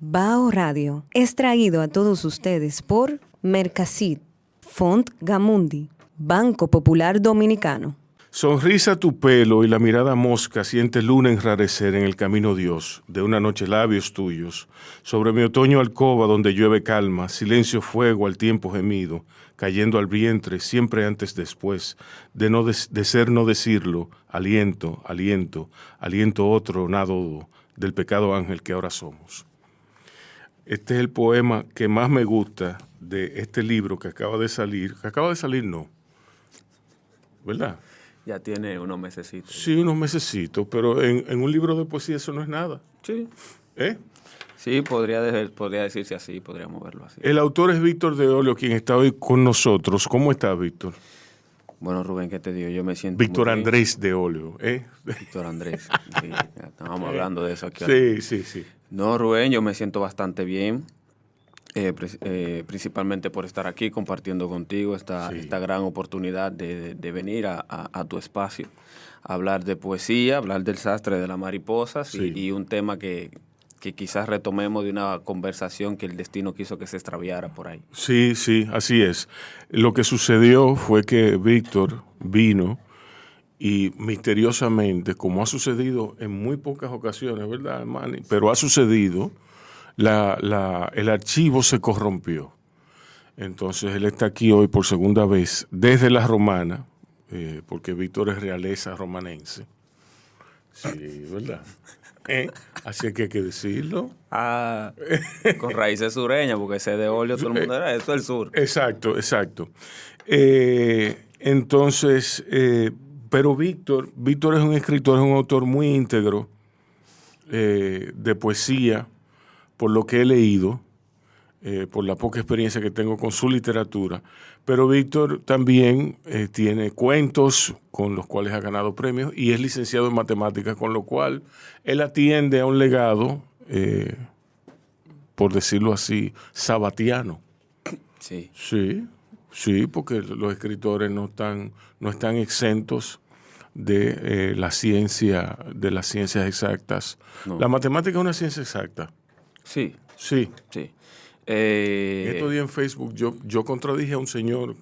Bao Radio es traído a todos ustedes por Mercasit, Font Gamundi, Banco Popular Dominicano. Sonrisa tu pelo y la mirada mosca siente luna enrarecer en el camino Dios, de una noche labios tuyos, sobre mi otoño alcoba donde llueve calma, silencio fuego al tiempo gemido, cayendo al vientre siempre antes después, de ser no decirlo, aliento, aliento, aliento otro, nado del pecado ángel que ahora somos. Este es el poema que más me gusta de este libro que acaba de salir no, ¿verdad? Ya tiene unos mesecitos. Sí, unos mesecitos, pero en un libro de poesía eso no es nada. Sí. ¿Eh? Sí, podría decirse así, podríamos verlo así. El autor es Víctor de Olio, quien está hoy con nosotros. ¿Cómo estás, Víctor? Bueno, Rubén, ¿qué te digo? Yo me siento Víctor muy bien. Andrés de Olio, ¿eh? Víctor Andrés. Sí, ya estábamos hablando de eso aquí. Sí. No, Rubén, yo me siento bastante bien. Principalmente por estar aquí compartiendo contigo esta gran oportunidad de venir a tu espacio, a hablar de poesía, hablar del sastre de las mariposas y un tema que quizás retomemos de una conversación que el destino quiso que se extraviara por ahí. Sí, así es. Lo que sucedió fue que Víctor vino y misteriosamente, como ha sucedido en muy pocas ocasiones, ¿verdad, Manny? Pero ha sucedido, el archivo se corrompió. Entonces él está aquí hoy por segunda vez desde la Romana, porque Víctor es realeza romanense. Sí, ¿verdad? Así que hay que decirlo. Con raíces sureñas, porque ese de Olio todo el mundo era eso, el sur. Exacto. Entonces, pero Víctor es un escritor, es un autor muy íntegro de poesía, por lo que he leído, por la poca experiencia que tengo con su literatura. Pero Víctor también tiene cuentos con los cuales ha ganado premios y es licenciado en matemáticas, con lo cual él atiende a un legado, por decirlo así, sabatiano. Sí. Sí, porque los escritores no están exentos de las ciencias exactas. No. La matemática es una ciencia exacta. Sí. Estos días en Facebook yo contradije a un señor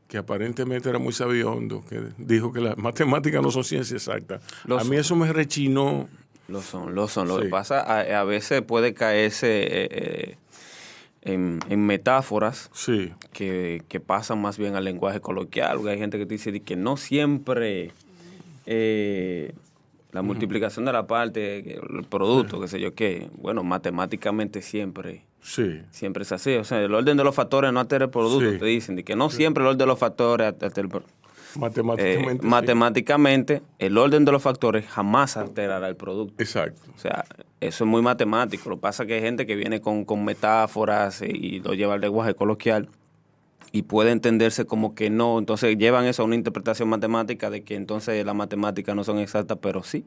que aparentemente era muy sabiondo, que dijo que las matemáticas no son ciencia exacta. A mí eso me rechinó. Lo son. Lo que pasa, a veces puede caerse en metáforas que pasan más bien al lenguaje coloquial. Porque hay gente que te dice que no siempre la multiplicación de la parte, el producto, qué sé yo qué. Bueno, matemáticamente siempre es así. O sea, el orden de los factores no altera el producto. Te dicen de que no siempre el orden de los factores altera el producto. Matemáticamente, el orden de los factores jamás alterará el producto. Exacto. O sea, eso es muy matemático. Lo que pasa es que hay gente que viene con metáforas y lo lleva al lenguaje coloquial y puede entenderse como que no. Entonces llevan eso a una interpretación matemática de que entonces las matemáticas no son exactas, pero sí.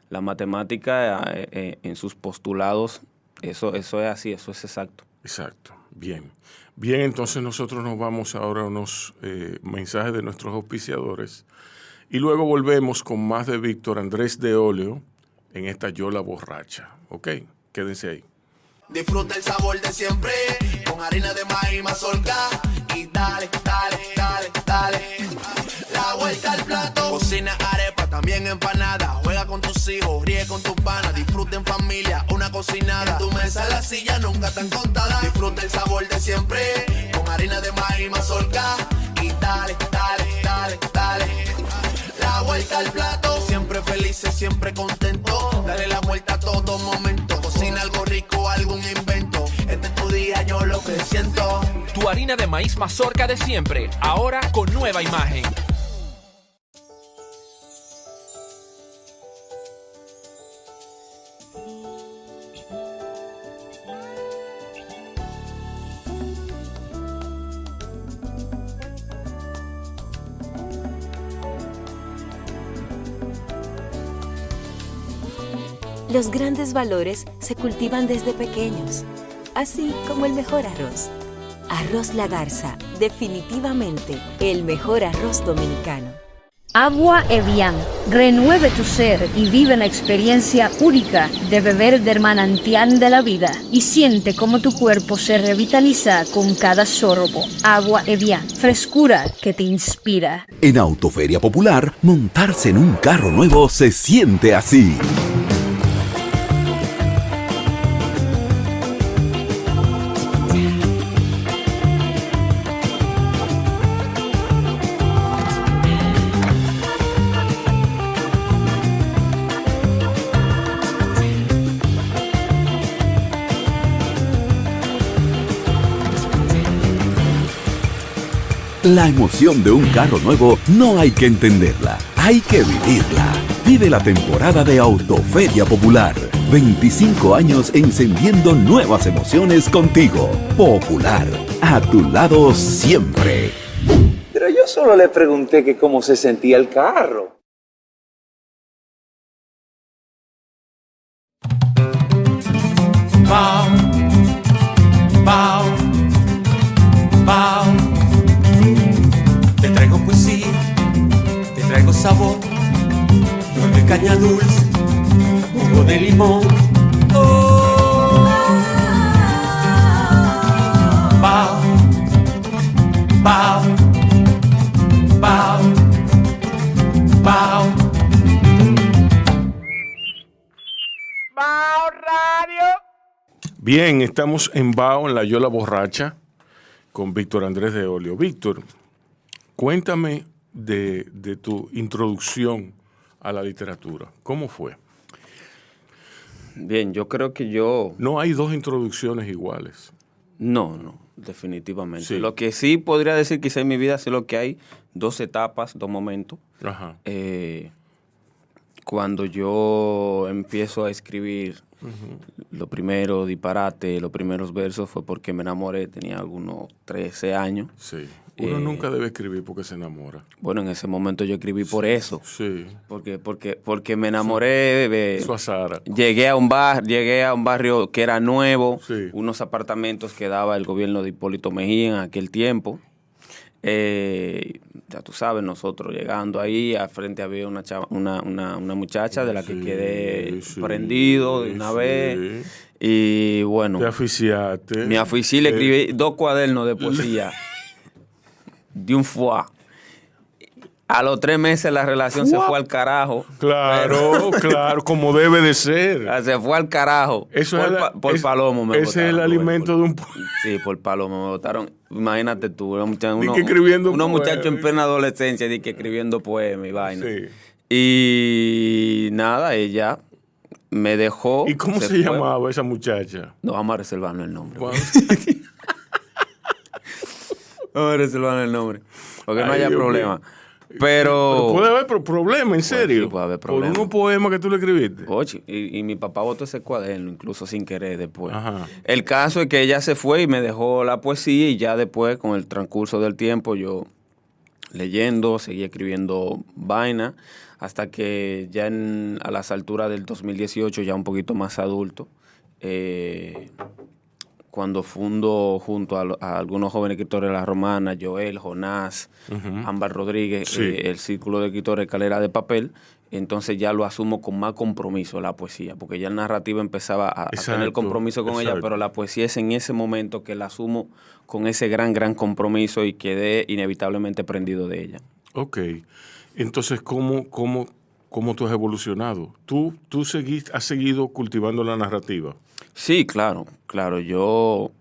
La matemática en sus postulados, eso es así, eso es exacto. Exacto. Bien, entonces nosotros nos vamos ahora a unos mensajes de nuestros auspiciadores y luego volvemos con más de Víctor Andrés de Olio en esta Yola Borracha. ¿Ok? Quédense ahí. Disfruta el sabor de siempre con harina de maíz mazorca y dale. La vuelta al plato. Cocina arepa, también empanada. Juega con tus hijos, ríe con tus panas. Disfruta en familia, una cocinada. En tu mesa, la silla nunca tan contada. Disfruta el sabor de siempre con harina de maíz mazorca y dale. La vuelta al plato. Siempre felices, siempre contento. Dale la vuelta a todo momento. Cocina algo rico, algún invento. Este es tu día, yo lo que siento. Tu harina de maíz mazorca de siempre, ahora con nueva imagen. Los grandes valores se cultivan desde pequeños, así como el mejor arroz. Arroz La Garza, definitivamente el mejor arroz dominicano. Agua Evian. Renueve tu ser y vive la experiencia única de beber del manantial de la vida y siente cómo tu cuerpo se revitaliza con cada sorbo. Agua Evian. Frescura que te inspira. En Autoferia Popular, montarse en un carro nuevo se siente así. La emoción de un carro nuevo no hay que entenderla, hay que vivirla. Vive la temporada de Autoferia Popular. 25 años encendiendo nuevas emociones contigo. Popular, a tu lado siempre. Pero yo solo le pregunté que cómo se sentía el carro. Bao, bao, bao. Te traigo poesía, te traigo sabor, flor de caña dulce, jugo de limón. Oh. Bao, bao, bao, bao. Bao Radio. Bien, estamos en Bao, en La Yola Borracha, con Víctor Andrés de Olio. Víctor, cuéntame de tu introducción a la literatura. ¿Cómo fue? Bien, yo creo que No hay dos introducciones iguales. No, definitivamente. Sí. Lo que sí podría decir quizá en mi vida es lo que hay dos etapas, dos momentos. Ajá. Cuando yo empiezo a escribir, lo primero disparate, los primeros versos fue porque me enamoré, tenía algunos 13 años. Sí. Uno nunca debe escribir porque se enamora. Bueno, en ese momento yo escribí por eso. Sí. Porque me enamoré. Eso a Sara. Llegué a un barrio que era nuevo, Sí. unos apartamentos que daba el gobierno de Hipólito Mejía en aquel tiempo. Ya tú sabes, nosotros llegando ahí, al frente había una muchacha de la que Sí, quedé sí, prendido de una sí. vez. Y bueno, Te aficiaste. me aficí, le escribí 2 cuadernos de poesía de un foie. A los 3 meses la relación se fue al carajo. Claro, claro, como debe de ser. Se fue al carajo. Eso por palomo me ese es el botaron, alimento de un Sí, por palomo me votaron. Imagínate tú, escribiendo muchachos en poemas. plena adolescencia, que escribiendo poemas y vaina. Sí. Y nada, ella me dejó. ¿Y cómo se fue. llamaba esa muchacha? No, vamos a reservarnos el nombre. ¿Cuándo? Vamos a reservarnos el nombre. Porque no Ay, haya Dios problema. mío. Pero puede haber problema, en serio. sí, puede haber problema. Por unos poemas que tú le escribiste. Oye, y mi papá botó ese cuaderno, incluso sin querer después. Ajá. El caso es que ella se fue y me dejó la poesía y ya después, con el transcurso del tiempo, yo leyendo, seguí escribiendo vaina, hasta que ya a las alturas del 2018, ya un poquito más adulto, cuando fundo junto a algunos jóvenes escritores de La Romana, Joel, Jonás, Ámbar Rodríguez, Sí. el Círculo de Escritores Escalera de Papel, entonces ya lo asumo con más compromiso la poesía, porque ya el narrativo empezaba a tener compromiso con ella, pero la poesía es en ese momento que la asumo con ese gran compromiso y quedé inevitablemente prendido de ella. Ok. Entonces, ¿cómo tú has evolucionado? ¿Tú has seguido cultivando la narrativa? Sí, claro. Yo,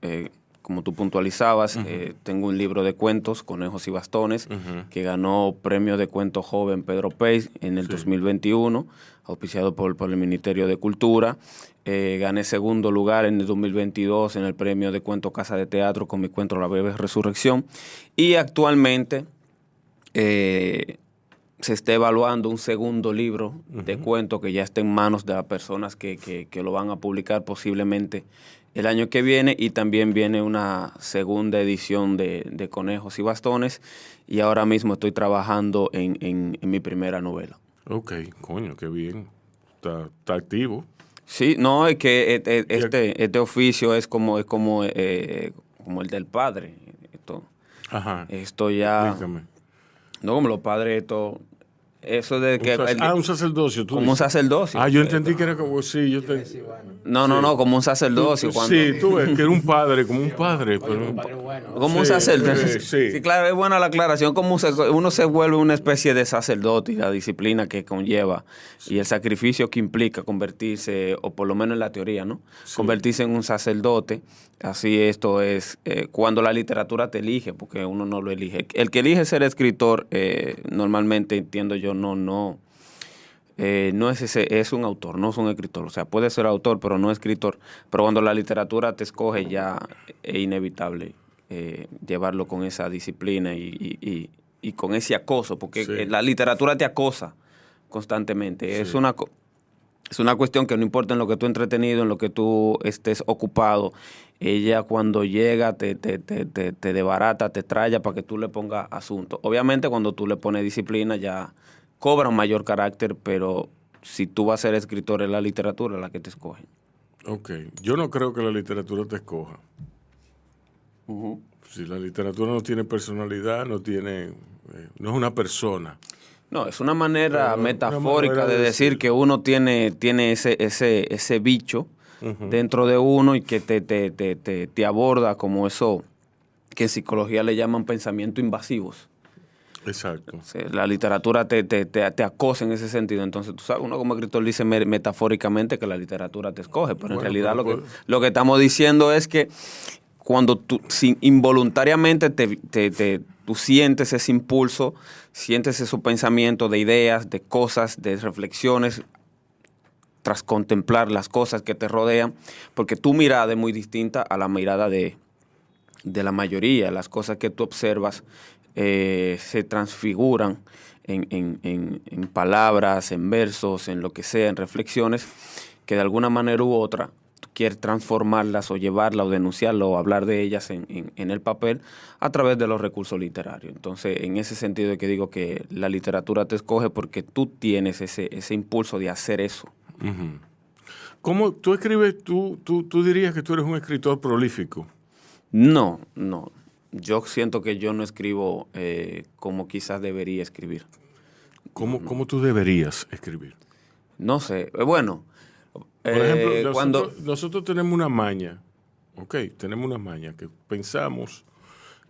como tú puntualizabas, tengo un libro de cuentos, Conejos y Bastones, que ganó Premio de Cuento Joven Pedro Peix en el 2021, auspiciado por el Ministerio de Cultura. Gané segundo lugar en el 2022 en el Premio de Cuento Casa de Teatro con mi cuento La Breve Resurrección. Y actualmente se está evaluando un segundo libro de cuentos que ya está en manos de las personas que lo van a publicar posiblemente el año que viene, y también viene una segunda edición de Conejos y Bastones, y ahora mismo estoy trabajando en mi primera novela. Ok, coño, qué bien. Está activo. Sí, no, es que este oficio es como el del padre. Ajá. Esto ya... Explícame. No, como los padres, Eso de que... un sacerdocio. ¿Tú como un dices? sacerdocio. Yo entendí que era como... Sí, yo te... No, como un sacerdocio. Sí, tú ves que era un padre, como un padre. Pero... Como un sacerdote. Sí. Sí, claro, es buena la aclaración. Como uno se vuelve una especie de sacerdote y la disciplina que conlleva y el sacrificio que implica convertirse, o por lo menos en la teoría, ¿no? Sí. Convertirse en un sacerdote. Así esto es cuando la literatura te elige, porque uno no lo elige. El que elige ser escritor, normalmente entiendo yo, no es un autor, no es un escritor. O sea, puede ser autor, pero no escritor. Pero cuando la literatura te escoge, ya es inevitable llevarlo con esa disciplina y con ese acoso, porque la literatura te acosa constantemente. Sí. Es una cuestión que no importa en lo que tú entretenido, en lo que tú estés ocupado, ella cuando llega te desbarata, te traya para que tú le pongas asunto. Obviamente cuando tú le pones disciplina ya cobra un mayor carácter, pero si tú vas a ser escritor, es la literatura la que te escoge. Ok, yo no creo que la literatura te escoja. Si la literatura no tiene personalidad, no es una persona. No, es una manera metafórica de decir que uno tiene ese bicho dentro de uno y que te aborda como eso que en psicología le llaman pensamientos invasivos. Exacto. O sea, la literatura te acosa en ese sentido. Entonces, tú sabes, uno como escritor dice metafóricamente que la literatura te escoge, pero en realidad lo que estamos diciendo es que cuando tú involuntariamente tú sientes ese impulso, sientes esos pensamientos de ideas, de cosas, de reflexiones, tras contemplar las cosas que te rodean, porque tu mirada es muy distinta a la mirada de la mayoría. Las cosas que tú observas se transfiguran en palabras, en versos, en lo que sea, en reflexiones, que de alguna manera u otra tú quieres transformarlas o llevarlas o denunciarlas o hablar de ellas en el papel a través de los recursos literarios. Entonces, en ese sentido de que digo que la literatura te escoge porque tú tienes ese impulso de hacer eso. Uh-huh. ¿Cómo tú escribes? ¿Tú dirías que tú eres un escritor prolífico? No. Yo siento que yo no escribo como quizás debería escribir. ¿Cómo tú deberías escribir? No sé. Bueno, por ejemplo, nosotros tenemos una maña. Tenemos una maña que pensamos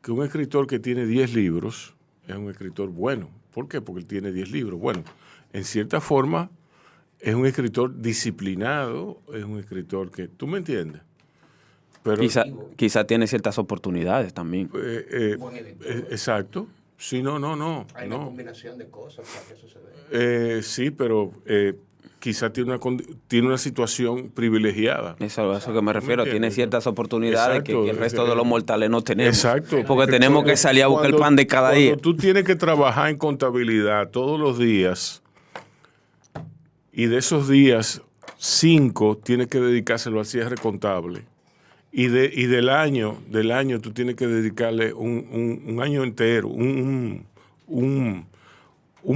que un escritor que tiene 10 libros es un escritor bueno. ¿Por qué? Porque él tiene 10 libros. Bueno, en cierta forma es un escritor disciplinado, es un escritor que... ¿Tú me entiendes? Pero, quizá tiene ciertas oportunidades también. Exacto. Sí, no. Hay una combinación de cosas para que eso se dé. Sí, pero quizá tiene una situación privilegiada. Eso a eso que me refiero. Tiene ciertas oportunidades que el resto de los mortales no tenemos. Exacto. Porque tenemos que salir a buscar el pan de cada día. Cuando tú tienes que trabajar en contabilidad todos los días, y de esos días, 5 tienes que dedicárselo al cierre contable. Y del año tú tienes que dedicarle un año entero, un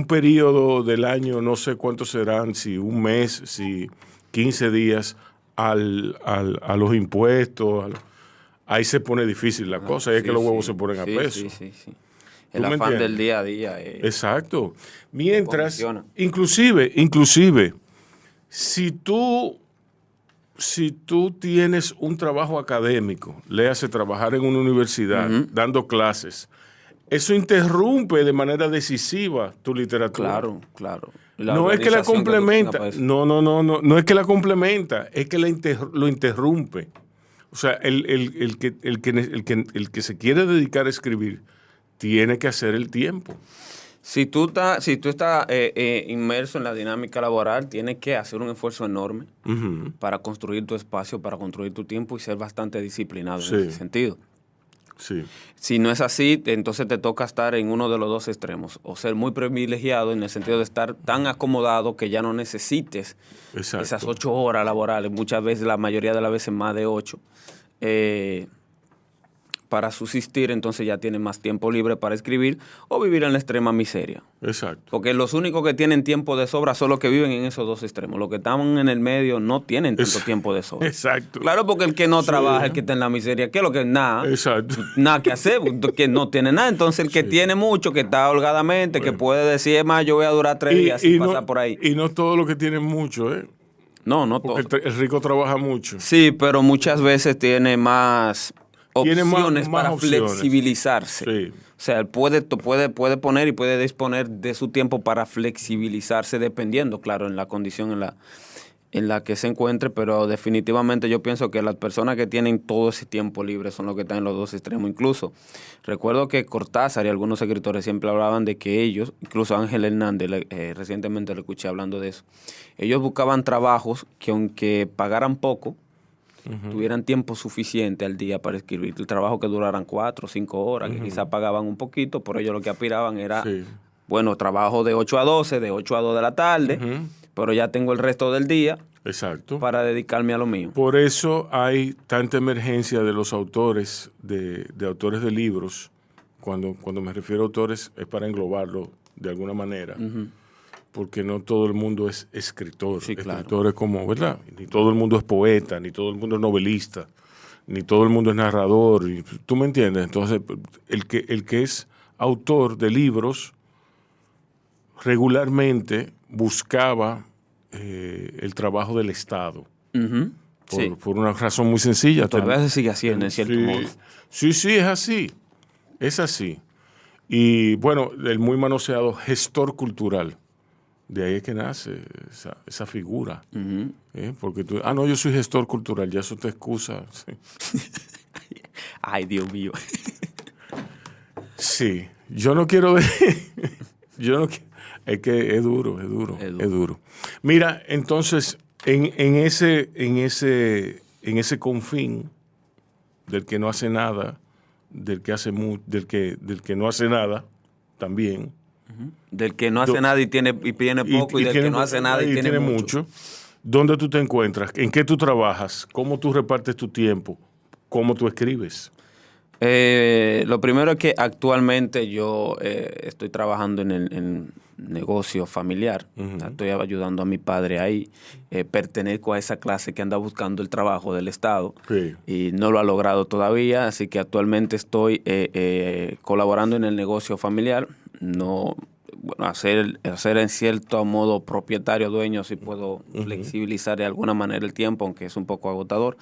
periodo del año, no sé cuántos serán, si un mes, si 15 días, a los impuestos. Ahí se pone difícil la cosa, y es que los huevos se ponen a peso. Sí. El afán del día a día. Exacto. Mientras, inclusive, si tú tienes un trabajo académico, léase trabajar en una universidad, dando clases, eso interrumpe de manera decisiva tu literatura. Claro. No es que la complementa, no es que la complementa, es que lo interrumpe. O sea, el que se quiere dedicar a escribir tiene que hacer el tiempo. Si tú estás inmerso en la dinámica laboral, tienes que hacer un esfuerzo enorme para construir tu espacio, para construir tu tiempo y ser bastante disciplinado en ese sentido. Sí. Si no es así, entonces te toca estar en uno de los dos extremos, o ser muy privilegiado en el sentido de estar tan acomodado que ya no necesites esas 8 horas laborales, muchas veces, la mayoría de las veces más de 8, para subsistir, entonces ya tienen más tiempo libre para escribir o vivir en la extrema miseria. Exacto. Porque los únicos que tienen tiempo de sobra son los que viven en esos dos extremos. Los que están en el medio no tienen tanto tiempo de sobra. Exacto. Claro, porque el que no trabaja, el que está en la miseria, ¿qué es lo que? Nada. Exacto. Nada que hacer, que no tiene nada. Entonces el que tiene mucho, que está holgadamente, que puede decir, es más, yo voy a durar 3 días sin pasar por ahí. Y no todo lo que tienen mucho, ¿eh? No Porque todo. el rico trabaja mucho. Sí, pero muchas veces tiene más Tiene opciones más para opciones. flexibilizarse. Sí. O sea, él puede poner y puede disponer de su tiempo para flexibilizarse dependiendo, claro, en la condición en la que se encuentre, pero definitivamente yo pienso que las personas que tienen todo ese tiempo libre son los que están en los dos extremos. Incluso, recuerdo que Cortázar y algunos escritores siempre hablaban de que ellos, incluso Ángel Hernández, recientemente lo escuché hablando de eso, ellos buscaban trabajos que aunque pagaran poco, tuvieran tiempo suficiente al día para escribir. El trabajo que duraran 4 o 5 horas, que quizás pagaban un poquito, pero ellos lo que aspiraban era, bueno, trabajo de 8 a 12, de 8 a 2 de la tarde, pero ya tengo el resto del día para dedicarme a lo mío. Por eso hay tanta emergencia de los autores, de autores de libros. Cuando me refiero a autores es para englobarlo de alguna manera. Porque no todo el mundo es escritor. Sí, claro. Escritor es como, ¿verdad? Ni todo el mundo es poeta, ni todo el mundo es novelista, ni todo el mundo es narrador. ¿Tú me entiendes? Entonces, el que es autor de libros regularmente buscaba el trabajo del Estado. Por una razón muy sencilla. Todavía se sigue haciendo, en cierto modo. Sí, es así. Es así. Y bueno, el muy manoseado gestor cultural. De ahí es que nace esa figura. Porque tú, no, yo soy gestor cultural, ya eso te excusa. Sí. Ay, Dios mío. Sí, yo no quiero es que es duro. Mira, entonces, en ese confín del que no hace nada, del que no hace nada también. Del que no hace nada y tiene poco, y del que no hace nada y tiene mucho. ¿Dónde tú te encuentras? ¿En qué tú trabajas? ¿Cómo tú repartes tu tiempo? ¿Cómo tú escribes? Lo primero es que actualmente yo estoy trabajando en el negocio familiar. Estoy ayudando a mi padre ahí. Pertenezco a esa clase que anda buscando el trabajo del Estado y no lo ha logrado todavía, así que actualmente estoy colaborando en el negocio familiar. No, bueno, hacer en cierto modo propietario, dueño, si puedo flexibilizar de alguna manera el tiempo, aunque es un poco agotador.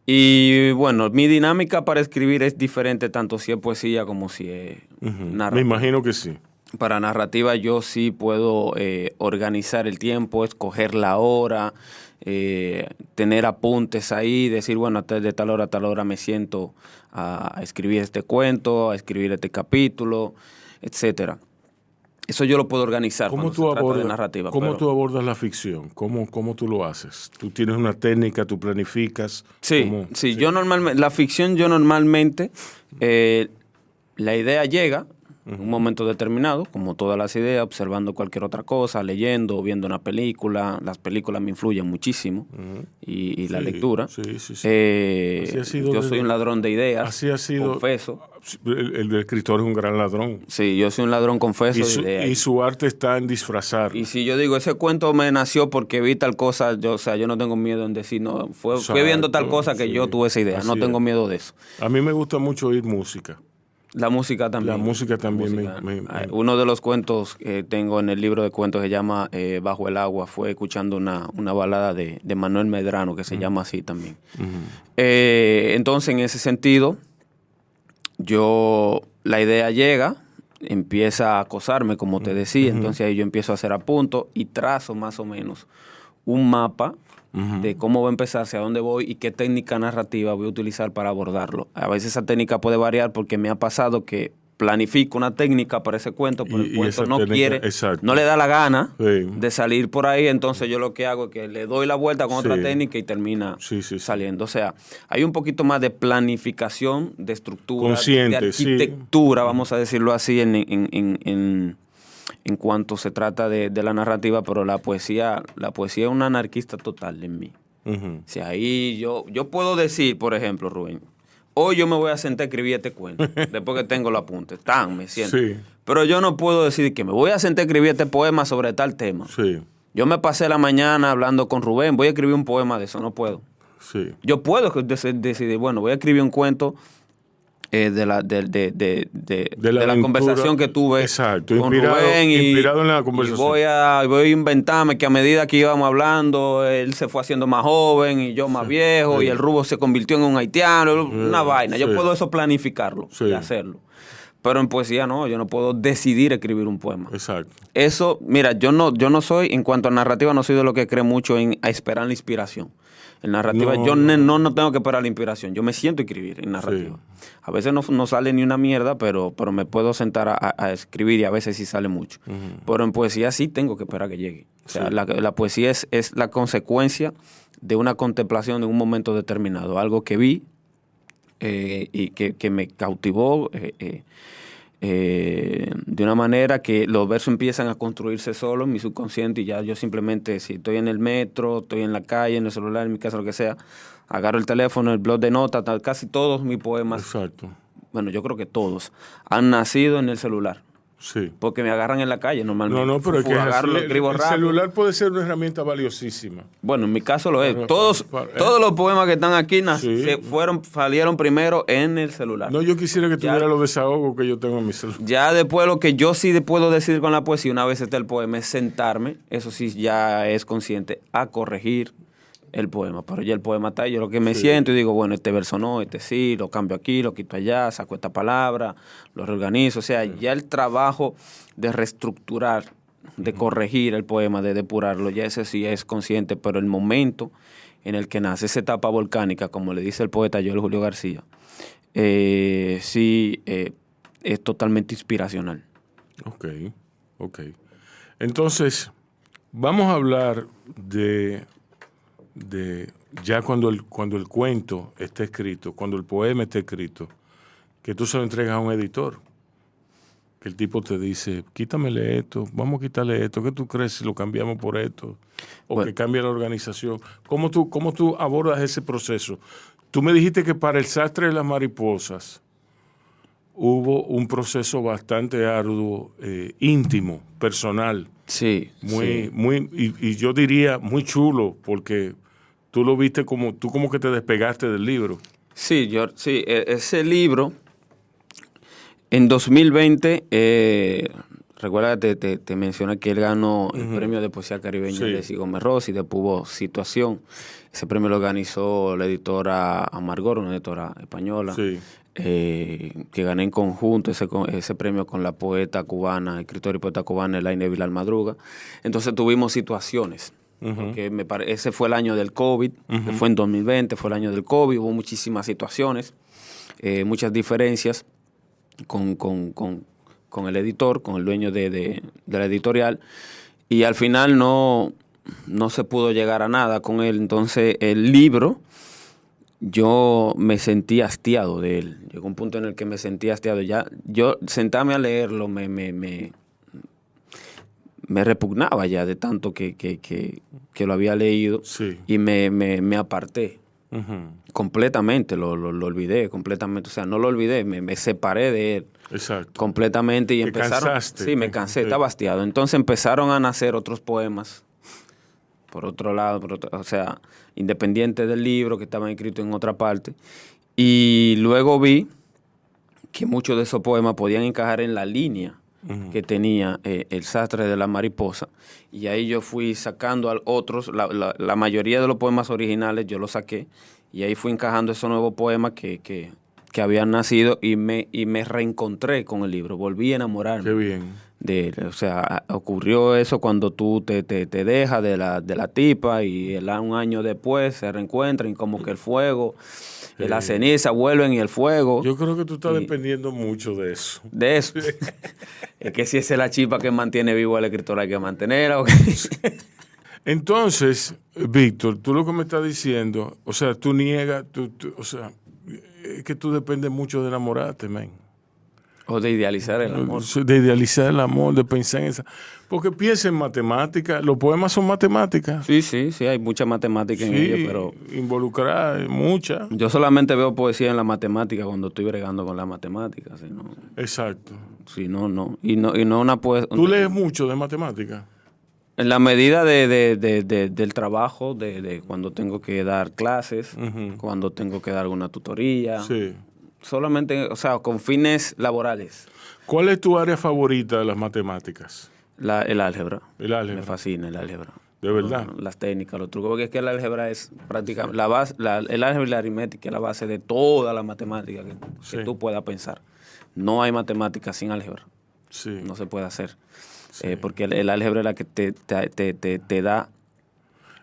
Y bueno, mi dinámica para escribir es diferente, tanto si es poesía como si es narrativa. Me imagino que sí. Para narrativa yo sí puedo organizar el tiempo, escoger la hora, tener apuntes ahí, decir, bueno, de tal hora a tal hora me siento a escribir este cuento, a escribir este capítulo, etcétera. Eso yo lo puedo organizar cuando se trata de narrativa. ¿Cómo tú abordas la ficción? ¿Cómo tú lo haces? ¿Tú tienes una técnica, tú planificas? Sí. Yo normalmente, la ficción la idea llega en un momento determinado, como todas las ideas, observando cualquier otra cosa, leyendo, viendo una película. Las películas me influyen muchísimo y la lectura. Yo soy un ladrón de ideas, así ha sido, confeso. El escritor es un gran ladrón. Sí, yo soy un ladrón, confeso, de ideas. Y su arte está en disfrazar. Y si yo digo, ese cuento me nació porque vi tal cosa, yo no tengo miedo en decir, no, fue viendo tal cosa que yo tuve esa idea. No tengo miedo de eso. A mí me gusta mucho oír música. La música también. Uno de los cuentos que tengo en el libro de cuentos que se llama Bajo el agua fue escuchando una balada de Manuel Medrano que se llama así también. Entonces, en ese sentido, la idea llega, empieza a acosarme, como te decía. Entonces ahí yo empiezo a hacer apuntos y trazo más o menos un mapa de cómo va a empezar, hacia dónde voy y qué técnica narrativa voy a utilizar para abordarlo. A veces esa técnica puede variar porque me ha pasado que planifico una técnica para ese cuento, pero el cuento no quiere, no le da la gana de salir por ahí, entonces yo lo que hago es que le doy la vuelta con otra técnica y termina saliendo. O sea, hay un poquito más de planificación, de estructura, de arquitectura, vamos a decirlo así, en cuanto se trata de la narrativa, pero la poesía es un anarquista total en mí. O sea, ahí yo puedo decir, por ejemplo, Rubén, hoy yo me voy a sentar a escribir este cuento, después que tengo los apuntes, me siento. Sí. Pero yo no puedo decir que me voy a sentar a escribir este poema sobre tal tema. Sí. Yo me pasé la mañana hablando con Rubén, voy a escribir un poema de eso, no puedo. Sí. Yo puedo decidir, bueno, voy a escribir un cuento de la conversación que tuve exacto, con Rubén inspirado en la conversación. Y voy a inventarme que a medida que íbamos hablando, él se fue haciendo más joven y yo más viejo, y el Rubo se convirtió en un haitiano, una vaina. Yo puedo eso planificarlo y hacerlo. Pero en poesía no, yo no puedo decidir escribir un poema. Exacto. Eso, mira, yo no soy, en cuanto a narrativa, no soy de lo que cree mucho a esperar la inspiración. En narrativa yo no tengo que esperar la inspiración, yo me siento a escribir en narrativa. Sí. A veces no sale ni una mierda, pero me puedo sentar a escribir y a veces sí sale mucho. Pero en poesía sí tengo que esperar que llegue. O sea, la poesía es la consecuencia de una contemplación de un momento determinado, algo que vi y que me cautivó de una manera que los versos empiezan a construirse solos en mi subconsciente y ya yo simplemente, si estoy en el metro, estoy en la calle, en el celular, en mi casa, lo que sea, agarro el teléfono, el blog de notas, casi todos mis poemas, exacto, bueno, yo creo que todos, han nacido en el celular. Sí. Porque me agarran en la calle normalmente. No, pero es que agarro, el celular puede ser una herramienta valiosísima. Bueno, en mi caso lo es. Todos los poemas que están aquí salieron primero en el celular. No, yo quisiera que tuviera los desahogos que yo tengo en mi celular. Ya después lo que yo sí puedo decir con la poesía, una vez está el poema, es sentarme, eso sí ya es consciente, a corregir el poema. Pero ya el poema está ahí, yo lo que me siento y digo, bueno, este verso no, este sí, lo cambio aquí, lo quito allá, saco esta palabra, lo reorganizo. O sea, ya el trabajo de reestructurar, de corregir el poema, de depurarlo, ya ese sí es consciente, pero el momento en el que nace esa etapa volcánica, como le dice el poeta Joel Julio García, sí es totalmente inspiracional. Ok. Entonces, vamos a hablar de ya cuando el cuento esté escrito, cuando el poema esté escrito, que tú se lo entregas a un editor, que el tipo te dice, quítamele esto, vamos a quitarle esto, ¿qué tú crees si lo cambiamos por esto? O que cambie la organización. ¿Cómo tú abordas ese proceso? Tú me dijiste que para El sastre de las mariposas hubo un proceso bastante arduo, íntimo, personal. Sí. Y yo diría muy chulo, porque tú lo viste como que te despegaste del libro. Sí, ese libro, en 2020, recuerda que te mencioné que él ganó el premio de poesía caribeña de Gómez Rossi, después hubo Situación. Ese premio lo organizó la editora Amargor, una editora española. Sí. Que gané en conjunto ese premio con la poeta cubana, escritora y poeta cubana Elaine Vilar Madruga. Entonces tuvimos situaciones. Porque ese fue el año del COVID, que fue en 2020, fue el año del COVID, hubo muchísimas situaciones, muchas diferencias con el editor, con el dueño de la editorial, y al final no se pudo llegar a nada con él. Entonces el libro, yo me sentí hastiado de él. Llegó un punto en el que me sentí hastiado. Ya yo sentarme a leerlo me repugnaba ya de tanto que lo había leído. Sí. Y me aparté completamente, lo olvidé completamente. O sea, no lo olvidé, me separé de él. Exacto. Completamente. Y empezaron. Cansaste. Sí, me cansé, estaba hastiado. Entonces empezaron a nacer otros poemas. Por otro lado, o sea, independiente del libro, que estaban escritos en otra parte. Y luego vi que muchos de esos poemas podían encajar en la línea que tenía El sastre de la mariposa. Y ahí yo fui sacando a otros, la mayoría de los poemas originales yo los saqué. Y ahí fui encajando esos nuevos poemas que habían nacido y me reencontré con el libro. Volví a enamorarme. Qué bien. O sea, ocurrió eso cuando tú te dejas de la tipa y un año después se reencuentran y como que el fuego, la ceniza vuelven y el fuego. Yo creo que tú estás dependiendo mucho de eso. De eso. Es que si esa es la chispa que mantiene vivo al escritor, hay que mantenerla. Entonces, Víctor, tú lo que me estás diciendo, o sea, tú niegas, o sea, es que tú dependes mucho de enamorarte, man. O de idealizar el amor. De idealizar el amor, de pensar en esa. Porque piensa en matemáticas. Los poemas son matemáticas. Sí, hay mucha matemática en ellos, pero involucrada, mucha. yo solamente veo poesía en la matemática cuando estoy bregando con la matemática. Si no, Exacto. si no. Y no una poesía. ¿Tú lees mucho de matemáticas? En la medida del trabajo, de cuando tengo que dar clases, cuando tengo que dar alguna tutoría. Sí. Solamente, o sea, con fines laborales. ¿Cuál es tu área favorita de las matemáticas? El álgebra. El álgebra. Me fascina el álgebra. ¿De verdad? Las técnicas, los trucos. Porque es que el álgebra es prácticamente la base, el álgebra y la aritmética es la base de toda la matemática que tú puedas pensar. No hay matemática sin álgebra. Sí. No se puede hacer. Sí. Porque el álgebra es la que te da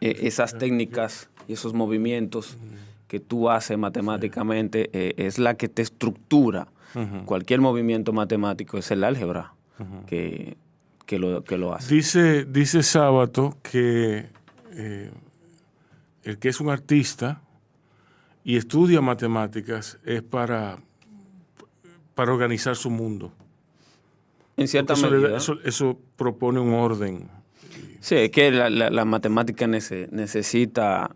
esas técnicas y esos movimientos que tú haces matemáticamente, es la que te estructura. Cualquier movimiento matemático es el álgebra que lo hace. Dice Sábato que el que es un artista y estudia matemáticas es para organizar su mundo. En cierta medida. Eso propone un orden. Sí, es que la matemática necesita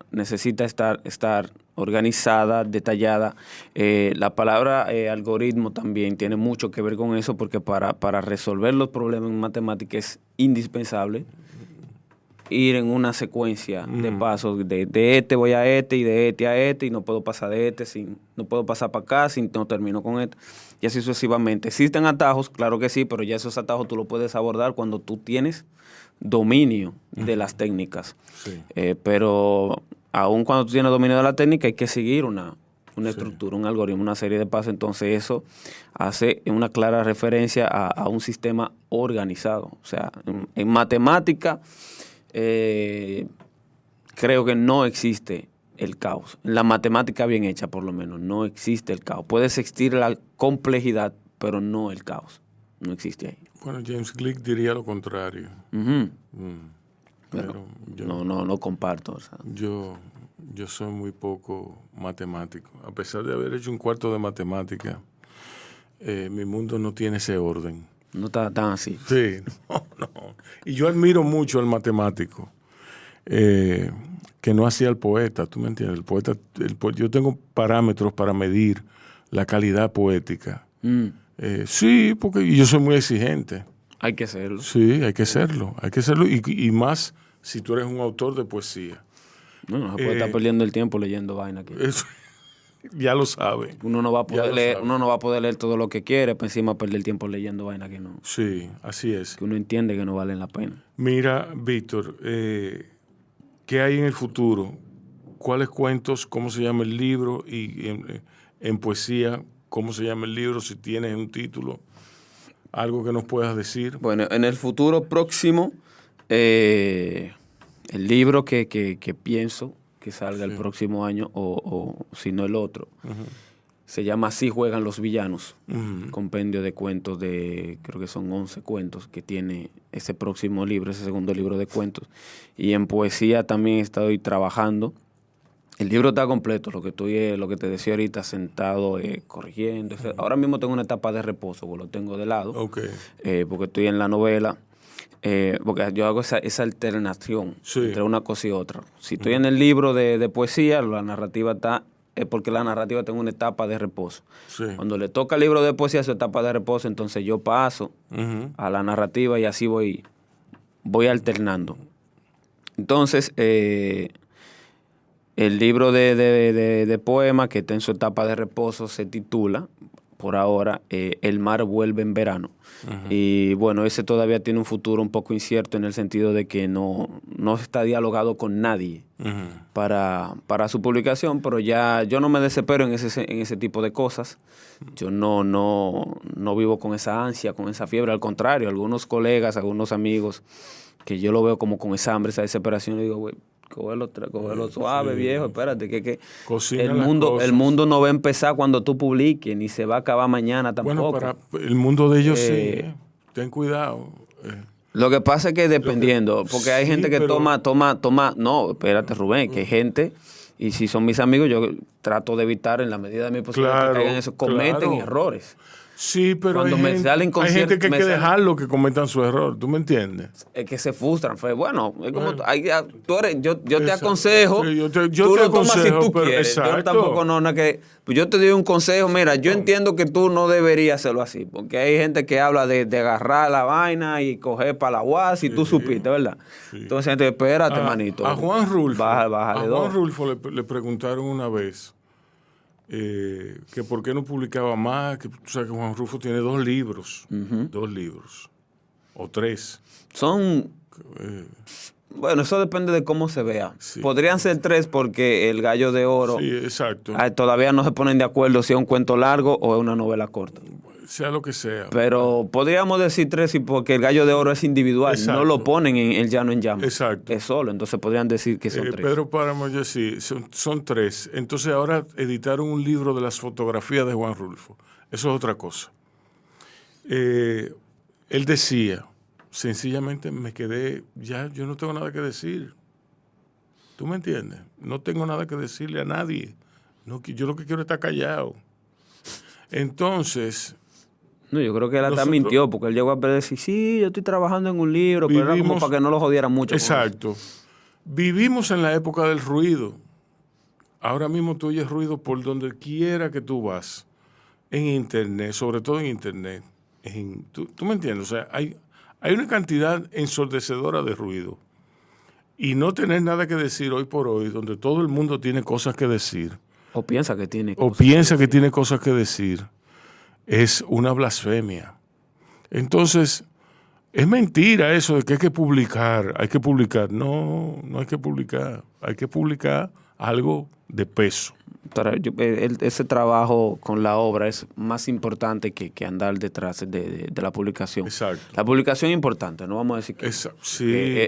estar organizada, detallada. La palabra algoritmo también tiene mucho que ver con eso, porque para resolver los problemas en matemática es indispensable ir en una secuencia de pasos. De este voy a este, y de este a este, y no puedo pasar de este, no puedo pasar para acá si no termino con este. Y así sucesivamente. ¿Existen atajos? Claro que sí, pero ya esos atajos tú los puedes abordar cuando tú tienes dominio de las técnicas. Sí. Pero aún cuando tú tienes dominio de la técnica hay que seguir una estructura, un algoritmo, una serie de pasos. Entonces eso hace una clara referencia a un sistema organizado. O sea, en matemática creo que no existe el caos. En la matemática bien hecha, por lo menos, no existe el caos. Puede existir la complejidad, pero no el caos. No existe ahí. Bueno, James Gleick diría lo contrario. Pero yo no comparto. O sea. Yo soy muy poco matemático. A pesar de haber hecho un cuarto de matemática, mi mundo no tiene ese orden. No está tan así. Sí, no. Y yo admiro mucho al matemático, que no hacía el poeta, ¿tú me entiendes? El poeta, yo tengo parámetros para medir la calidad poética. Sí, porque yo soy muy exigente. Hay que hacerlo. Sí, hay que serlo. Y más si tú eres un autor de poesía. No se puede estar perdiendo el tiempo leyendo vaina aquí. Eso, ya lo sabe. Uno no va a poder leer todo lo que quiere, para encima perder el tiempo leyendo vaina que no. Sí, así es. Que uno entiende que no valen la pena. Mira, Víctor, ¿qué hay en el futuro? ¿Cuáles cuentos? ¿Cómo se llama el libro? Y en poesía, ¿cómo se llama el libro? Si tienes un título, algo que nos puedas decir. Bueno, en el futuro próximo, el libro que pienso que salga el próximo año, o si no el otro, se llama Así juegan los villanos. Compendio de cuentos creo que son 11 cuentos que tiene ese próximo libro, ese segundo libro de cuentos. Y en poesía también estoy trabajando. El libro está completo, lo que te decía ahorita, sentado, corrigiendo. Ahora mismo tengo una etapa de reposo, pues lo tengo de lado, porque estoy en la novela, porque yo hago esa alternación entre una cosa y otra. Si estoy en el libro de poesía, la narrativa está, porque la narrativa tengo una etapa de reposo. Cuando le toca el libro de poesía, su etapa de reposo, entonces yo paso a la narrativa y así voy alternando. Entonces, el libro de poemas que está en su etapa de reposo se titula, por ahora, El mar vuelve en verano. Y bueno, ese todavía tiene un futuro un poco incierto, en el sentido de que no está dialogado con nadie para su publicación, pero ya yo no me desespero en ese tipo de cosas. Yo no vivo con esa ansia, con esa fiebre. Al contrario, algunos colegas, algunos amigos, que yo lo veo como con esa hambre, esa desesperación, y digo, güey, cógelo suave, viejo, espérate, que el mundo no va a empezar cuando tú publiques, ni se va a acabar mañana tampoco. Bueno, para el mundo de ellos sí, ten cuidado. Lo que pasa es que dependiendo, porque hay gente que toma, no, espérate, Rubén, que hay gente, y si son mis amigos, yo trato de evitar en la medida de mi posibilidad que caigan en eso, cometen errores. Sí, pero Cuando me salen hay gente que hay me que salen- dejarlo que cometan su error, ¿tú me entiendes? Es que se frustran. Bueno, es como Bueno. yo te Exacto. aconsejo. Sí, yo tú te lo tomas aconsejo, si tú pero quieres. Yo exacto. tampoco no que. Pues yo te doy un consejo. Mira, yo entiendo que tú no deberías hacerlo así. Porque hay gente que habla de agarrar la vaina y coger para la UAS y tú supiste, ¿verdad? Entonces, gente, espérate, manito. A Juan Rulfo, Bájale a dos. Juan Rulfo le preguntaron una vez que por qué no publicaba más, que tú sabes que Juan Rulfo tiene 2 libros, 2 libros, o 3. Son. Bueno, eso depende de cómo se vea. Podrían ser 3 porque El Gallo de Oro. Sí, exacto. Todavía no se ponen de acuerdo si es un cuento largo o es una novela corta. Sea lo que sea. Pero podríamos decir 3 porque El Gallo de Oro es individual. Exacto. No lo ponen en El Llano en Llamas. Exacto. Es solo. Entonces podrían decir que son 3. Pedro Páramo, ya sí, son 3. Entonces ahora editaron un libro de las fotografías de Juan Rulfo. Eso es otra cosa. Él decía, sencillamente me quedé, ya yo no tengo nada que decir. ¿Tú me entiendes? No tengo nada que decirle a nadie. No, yo lo que quiero es estar callado. Entonces... No, yo creo que él hasta mintió porque él llegó a decir, sí, yo estoy trabajando en un libro, pero era como para que no lo jodieran mucho. Exacto. Vivimos en la época del ruido. Ahora mismo tú oyes ruido por donde quiera que tú vas. En Internet, sobre todo en Internet. ¿Tú me entiendes? O sea, hay una cantidad ensordecedora de ruido. Y no tener nada que decir hoy por hoy, donde todo el mundo tiene cosas que decir. O piensa que tiene cosas que decir. Es una blasfemia. Entonces, es mentira eso de que hay que publicar. No, no hay que publicar. Hay que publicar algo de peso. Ese trabajo con la obra es más importante que andar detrás de la publicación. Exacto. La publicación es importante, no vamos a decir que sí.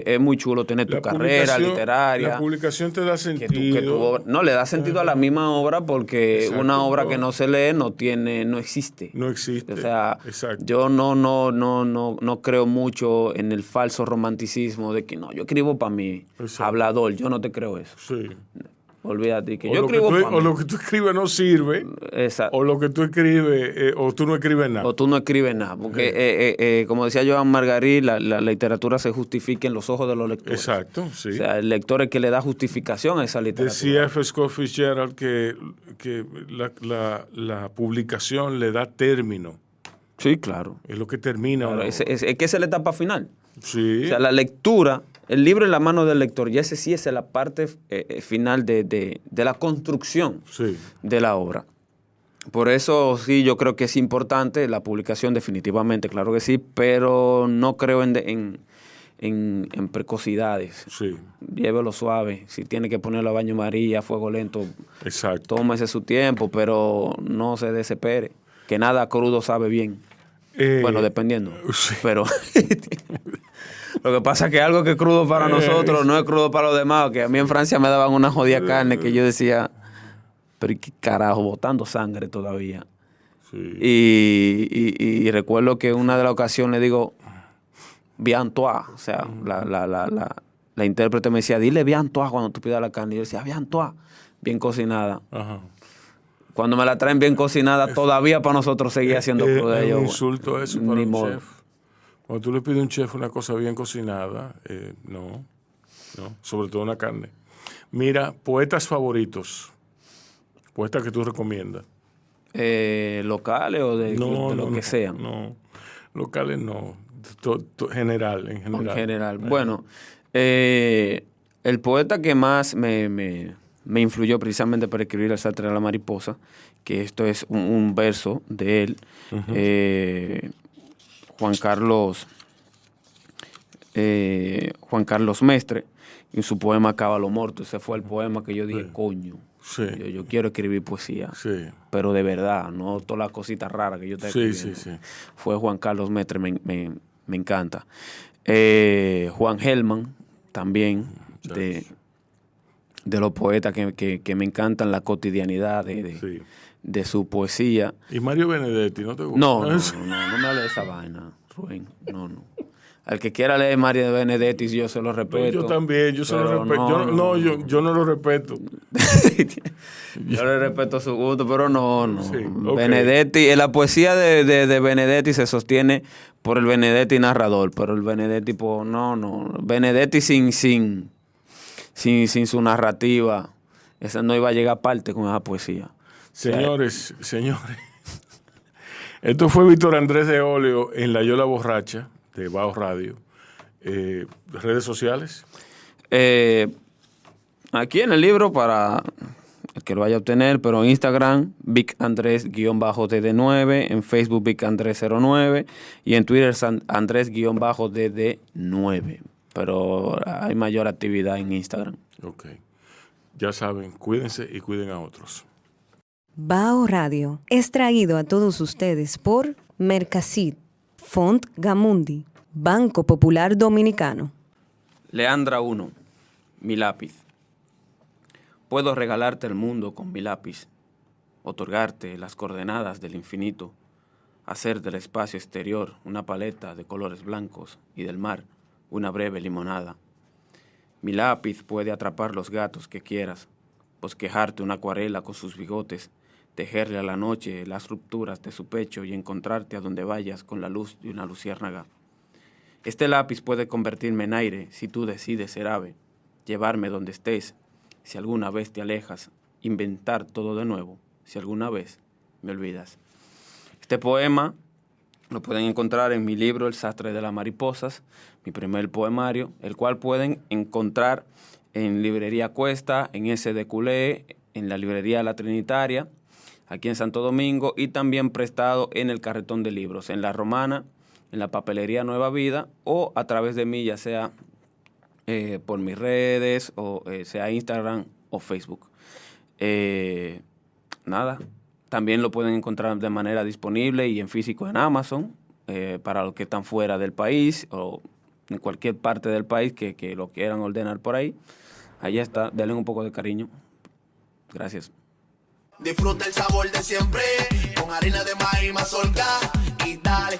es muy chulo tener tu carrera literaria. La publicación te da sentido. No, le da sentido a la misma obra porque una obra que no se lee no existe. No existe. O sea, exacto. yo no creo mucho en el falso romanticismo de que no, yo escribo para mí, hablador, yo no te creo eso. Sí. Olvídate que o yo escribo para mí. O lo que tú escribes no sirve. Exacto. O lo que tú escribes, o tú no escribes nada. O tú no escribes nada. Porque, como decía Joan Margarit, la literatura se justifica en los ojos de los lectores. Exacto, sí. O sea, el lector es que le da justificación a esa literatura. Decía F. Scott Fitzgerald que la publicación le da término. Sí, claro. Es lo que termina. Claro, es que esa es la etapa final. Sí. O sea, la lectura, el libro en la mano del lector, y ese sí es la parte final de la construcción de la obra. Por eso sí, yo creo que es importante la publicación definitivamente, claro que sí, pero no creo en precocidades. Sí. Llévelo suave. Si tiene que ponerlo a baño María, fuego lento, exacto, tómese su tiempo, pero no se desespere. Que nada crudo sabe bien. Bueno, dependiendo. Sí. Pero lo que pasa es que algo que es crudo para nosotros no es crudo para los demás. Que a mí en Francia me daban una jodida carne que yo decía, pero ¿qué carajo? Botando sangre todavía. Sí. Y recuerdo que una de las ocasiones digo, bien toi. O sea, la intérprete me decía, dile bien toi cuando tú pidas la carne. Y yo decía, bien toi, bien cocinada. Ajá. Cuando me la traen bien cocinada, todavía para nosotros seguir haciendo cruda. Es un insulto eso para un modo. chef. Cuando tú le pides a un chef una cosa bien cocinada, no, sobre todo una carne. Mira, poetas favoritos, poetas que tú recomiendas. ¿Locales o de lo que sean? No, locales no, en general. En general. Bueno, el poeta que más me influyó precisamente para escribir El sastre de la mariposa, que esto es un verso de él, Juan Carlos Mestre, y su poema Cábalo Morto. Ese fue el poema que yo dije, coño, yo quiero escribir poesía, pero de verdad, no todas las cositas raras que yo te escribiendo. Fue Juan Carlos Mestre, me encanta. Juan Gelman, también, de los poetas que me encantan la cotidianidad de su poesía. ¿Y Mario Benedetti no te gusta? No me hables de esa vaina, Rubén. No. Al que quiera leer Mario de Benedetti, yo se lo respeto. Yo también, yo se lo respeto. Yo no lo respeto. Yo le respeto su gusto, pero no. Sí, okay. Benedetti, la poesía de Benedetti se sostiene por el Benedetti narrador, pero el Benedetti, pues, no. Benedetti sin su narrativa, esa no iba a llegar a parte con esa poesía. Señores. Esto fue Víctor Andrés de Óleo en La Yola Borracha de Bao Radio. ¿Redes sociales? Aquí en el libro para el que lo vaya a obtener, pero en Instagram, Vic Andrés-DD9, en Facebook Vic Andrés 09 y en Twitter Andrés-DD9. Pero hay mayor actividad en Instagram. Ok. Ya saben, cuídense y cuiden a otros. Bao Radio es traído a todos ustedes por Mercasit, Font Gamundi, Banco Popular Dominicano. Leandra 1, mi lápiz. Puedo regalarte el mundo con mi lápiz, otorgarte las coordenadas del infinito, hacer del espacio exterior una paleta de colores blancos y del mar una breve limonada. Mi lápiz puede atrapar los gatos que quieras, bosquejarte una acuarela con sus bigotes, tejerle a la noche las rupturas de su pecho y encontrarte a donde vayas con la luz de una luciérnaga. Este lápiz puede convertirme en aire si tú decides ser ave, llevarme donde estés, si alguna vez te alejas, inventar todo de nuevo, si alguna vez me olvidas. Este poema lo pueden encontrar en mi libro El sastre de las mariposas, mi primer poemario, el cual pueden encontrar en Librería Cuesta, en SD Culé, en la Librería La Trinitaria, aquí en Santo Domingo, y también prestado en el Carretón de Libros, en La Romana, en la Papelería Nueva Vida, o a través de mí, ya sea por mis redes, o sea Instagram o Facebook. También lo pueden encontrar de manera disponible y en físico en Amazon, para los que están fuera del país o en cualquier parte del país que lo quieran ordenar por ahí. Allá está, denle un poco de cariño. Gracias. Disfruta el sabor de siempre, con harina de maíz mazorca y dale,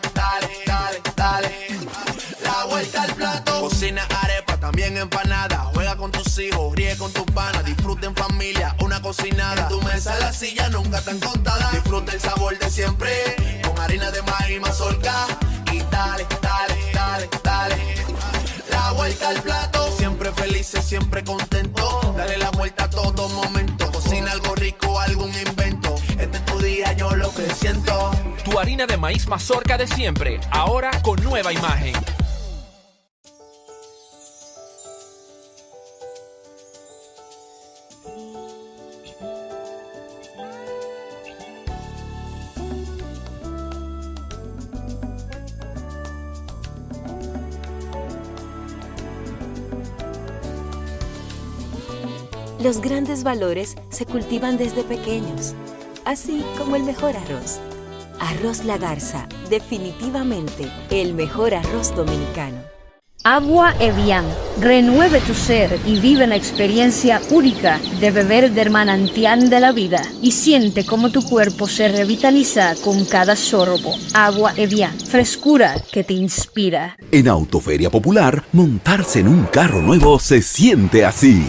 la vuelta al plato. Cocina arepa, también empanada, juega con tus hijos, ríe con tus panas, disfruta en familia, una cocinada. En tu mesa la silla nunca tan contada. Disfruta el sabor de siempre, con harina de maíz mazorca y dale, la vuelta al plato. Siempre felices, siempre contento, dale la vuelta a todo momento. Cocina algo rico, algún invento. Este es tu día, yo lo que siento. Tu harina de maíz mazorca de siempre, ahora con nueva imagen. Los grandes valores se cultivan desde pequeños, así como el mejor arroz. Arroz La Garza, definitivamente el mejor arroz dominicano. Agua Evian. Renueve tu ser y vive la experiencia única de beber del manantial de la vida y siente cómo tu cuerpo se revitaliza con cada sorbo. Agua Evian. Frescura que te inspira. En Autoferia Popular, montarse en un carro nuevo se siente así.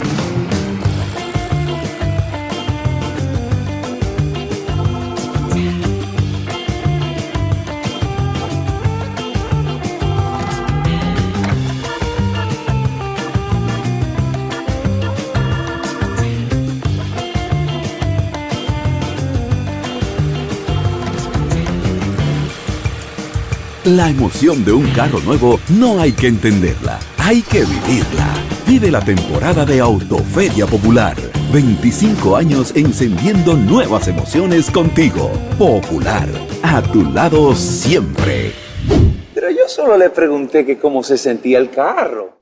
La emoción de un carro nuevo no hay que entenderla, hay que vivirla. Vive la temporada de Autoferia Popular. 25 años encendiendo nuevas emociones contigo. Popular, a tu lado siempre. Pero yo solo le pregunté que cómo se sentía el carro.